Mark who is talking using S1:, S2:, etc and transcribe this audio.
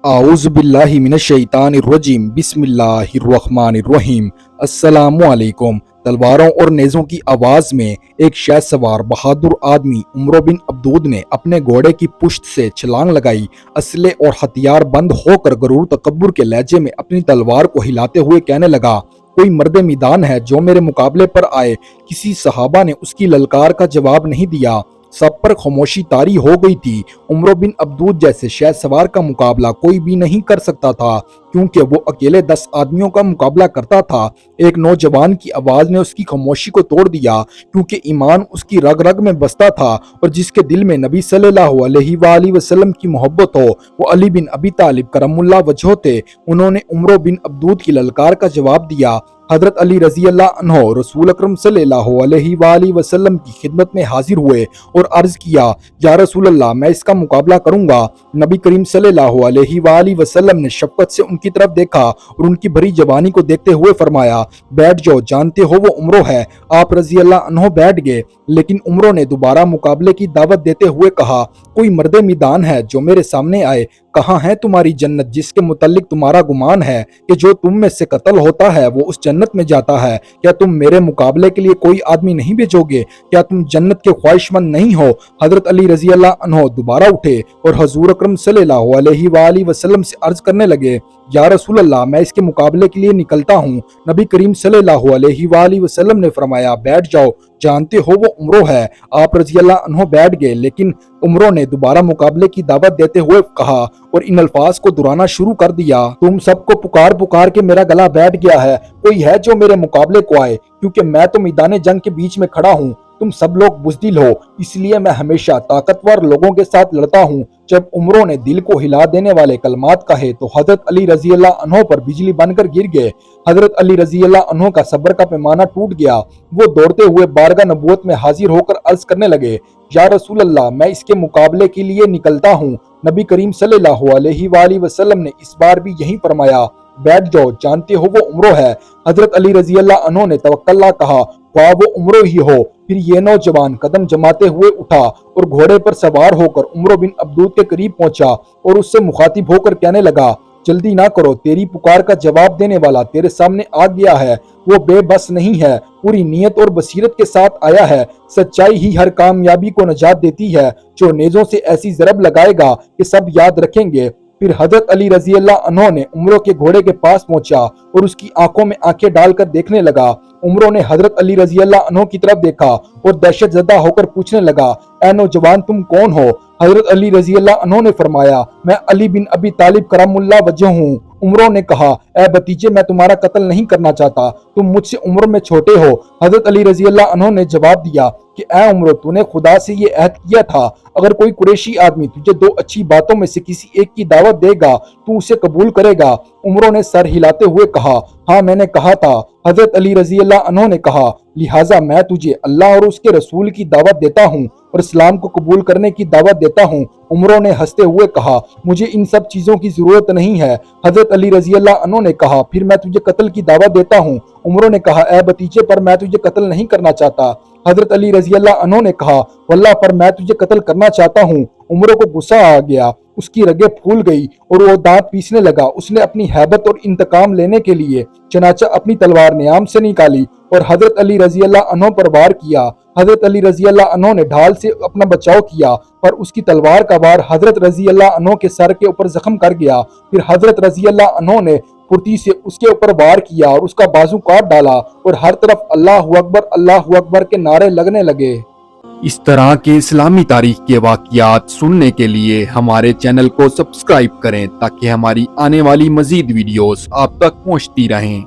S1: आऊज़ बिल्लाहि मिनश्शैतानिर्रजीम बिस्मिल्लाहिर्रहमानिर्रहीम। अस्सलामुअलैकुम। तलवारों और नेज़ों की आवाज़ में एक शह सवार बहादुर आदमी उमर बिन अब्दूद ने अपने घोड़े की पुश्त से छलांग लगाई। असले और हथियार बंद होकर गरूर तकब्बुर के लहजे में अपनी तलवार को हिलाते हुए कहने लगा, कोई मर्द मैदान है जो मेरे मुकाबले पर आए। किसी सहाबा ने उसकी ललकार का जवाब नहीं दिया। सब पर खामोशी तारी हो गई थी। उमर बिन अब्दूद जैसे शह सवार का मुकाबला कोई भी नहीं कर सकता था, क्योंकि वो अकेले 10 आदमियों का मुकाबला करता था। एक नौजवान की आवाज ने उसकी खामोशी को तोड़ दिया, क्योंकि ईमान उसकी रग रग में बसता था और जिसके दिल में नबी सल्लल्लाहु अलैहि वसल्लम की मोहब्बत हो वो अली बिन अबी तालिब करमुल्लाह वजह थे। उन्होंने उमर बिन अब्दूद की ललकार का जवाब दिया। हजरत अली रजी अल्लाह अन्हो रसूल अकरम सल्लल्लाहु अलैहि वसल्लम की खिदमत में हाजिर हुए और अर्ज किया, या रसूल अल्लाह, मैं इसका मुकाबला करूंगा। नबी करीम सल्लल्लाहु अलैहि वसल्लम ने शफकत से उनकी तरफ देखा और उनकी भरी जवानी को देखते हुए फरमाया, बैठ जाओ, जानते हो वो उमरो है। आप रजी अल्लाह अन्हो बैठ गए, लेकिन उमरो ने दोबारा मुकाबले की दावत देते हुए कहा, कोई मर्द मैदान है जो मेरे सामने आए। कहाँ है तुम्हारी जन्नत जिसके मुतल्लिक तुम्हारा गुमान है कि जो तुम में से कत्ल होता है वो उस जन्नत में जाता है? क्या तुम मेरे मुकाबले के लिए कोई आदमी नहीं भेजोगे? क्या तुम जन्नत के ख्वाहिशमंद नहीं हो? हजरत अली रजी अल्लाह अन्हो दोबारा उठे और हजूर अकरम सल्लल्लाहु अलैहि वसल्लम से अर्ज करने लगे, या रसूल अल्लाह, मैं इसके मुकाबले के लिए निकलता हूँ। नबी करीम सल्लल्लाहु अलैहि वसल्लम ने फरमाया, बैठ जाओ, जानते हो वो उमरो है। आप रजी अल्लाह अन्हो बैठ गए, लेकिन उमरो ने दोबारा मुकाबले की दावत देते हुए कहा और इन अल्फाज को दुहराना शुरू कर दिया, तुम सबको पुकार पुकार के मेरा गला बैठ गया है। कोई है जो मेरे मुकाबले को आए, क्योंकि मैं तो मैदान जंग के बीच में खड़ा हूँ। तुम सब लोग बुज़दिल हो, इसलिए मैं हमेशा ताकतवर लोगों के साथ लड़ता हूँ। जब उमरों ने दिल को हिला देने वाले कलमात कहे तो हजरत अली रजी अल्लाह अन्हो पर बिजली बनकर गिर गए। हजरत अली रजी अल्लाह अन्हो का सब्र का पैमाना टूट गया। वो दौड़ते हुए बारगाह नबूवत में हाजिर होकर अर्ज करने लगे, या रसूल अल्लाह, मैं इसके मुकाबले के लिए निकलता हूँ। नबी करीम सल्लल्लाहु अलैहि वसल्लम ने इस बार भी यही फरमाया, बैठ जाओ, जानते हो वो उमरो है। हजरत अली रजी अल्लाह अन्हो ने तवक्कल्ला कहा, वाह वो उमरो ही हो। फिर ये नौजवान कदम जमाते हुए उठा और घोड़े पर सवार होकर उमर बिन अब्दूद के करीब पहुंचा और उससे मुखातिब होकर कहने लगा, जल्दी ना करो, तेरी पुकार का जवाब देने वाला तेरे सामने आ गया है। वो बेबस नहीं है, पूरी नीयत और बसीरत के साथ आया है। सच्चाई ही हर कामयाबी को नजात देती है। जो नेज़ों से ऐसी जरब लगाएगा कि सब याद रखेंगे। फिर हजरत अली रजी अल्लाह अन्हो ने उमरों के घोड़े के पास पहुंचा और उसकी आंखों में आंखें डालकर देखने लगा। उमरों ने हजरत अली रजी अल्लाह अन्हो की तरफ देखा और दहशत ज़दा होकर पूछने लगा, ऐ नौजवान, तुम कौन हो? हजरत अली रजी अल्लाह अन्हो ने फरमाया, मैं अली बिन अबी तालिब करमुल्लाह वजह हूँ। उमरों ने कहा, ऐ भतीजे, मैं तुम्हारा कत्ल नहीं करना चाहता, तुम मुझसे उम्र में छोटे हो। हजरत अली रजी अल्लाह अन्हो ने जवाब दिया कि ऐ उमरो, तूने खुदा से ये अहद किया था, अगर कोई कुरैशी आदमी तुझे 2 अच्छी बातों में से किसी एक की दावत देगा तू उसे कबूल करेगा? उमरों ने सर हिलाते हुए कहा, हाँ, मैंने कहा था। हजरत अली रजी अल्लाह अन्हो ने कहा, लिहाजा मैं तुझे अल्लाह और उसके रसूल की दावत देता हूँ और इस्लाम को कबूल करने की दावत देता हूँ। उमरों ने हंसते हुए कहा, मुझे इन सब चीजों की जरूरत नहीं है। हजरत अली रजी अल्लाह अन्हो ने कहा, फिर मैं तुझे कत्ल की दावत देता हूँ। उमरों ने कहा, ए भतीजे, पर मैं तुझे कत्ल नहीं करना चाहता। हजरत अली रजी अल्लाह अन्हो ने कहा, वल्लाह, पर मैं तुझे कत्ल करना चाहता हूँ। उमरों को गुस्सा आ गया, उसकी रगें फूल गई और वो दांत पीसने लगा। उसने अपनी हैबत और इंतकाम लेने के लिए चनाचा अपनी तलवार नियाम से निकाली और हजरत अली रजी अल्लाह अन्हो पर वार किया। हजरत अली रजी अल्लाह अन्हो ने ढाल से अपना बचाव किया, पर उसकी तलवार का वार हजरत रजी अल्लाह अन्हो के सर के ऊपर जख्म कर गया। फिर हजरत रजी अल्लाह अन्हो ने फुर्ती से उसके ऊपर वार किया और उसका बाजू काट डाला और हर तरफ अल्लाहु अकबर के नारे लगने लगे।
S2: इस तरह के इस्लामी तारीख के वाक़ियात सुनने के लिए हमारे चैनल को सब्सक्राइब करें ताकि हमारी आने वाली मजीद वीडियोस आप तक पहुंचती रहें।